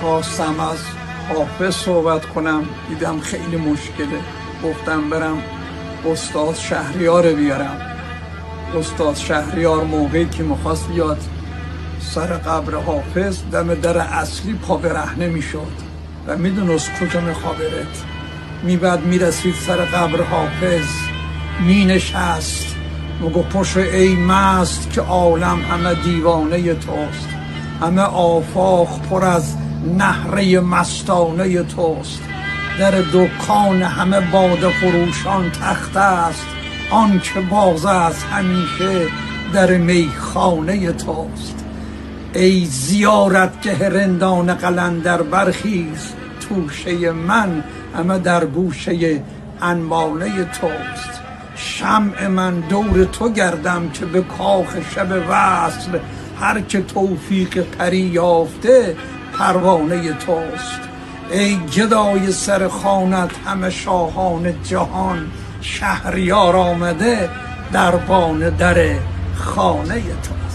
خواستم از حافظ صحبت کنم، دیدم خیلی مشکله، گفتم برم استاد شهریار بیارم. استاد شهریار موقعی که میخواست بیاد سر قبر حافظ دم در اصلی پا برهنه میشد و میدونست کجا میخوابرد. بعد میرسید سر قبر حافظ مینشست، میگو پشت ای مست که عالم همه دیوانه توست، همه آفاق پر از نهره مستانه توست، در دکان همه باده فروشان تخت است، آن که باز است همیشه در میخانه توست. ای زیارتگه رندان قلندر برخیز، توشه من همه در گوشه انبانه توست. شمع من دور تو گردم که به کاخ شب وصل، هر که توفیق پری یافته پروانه توست. ای گدای سر خوانت همه شاهان جهان، شهریار آمده دربان در خانه توست.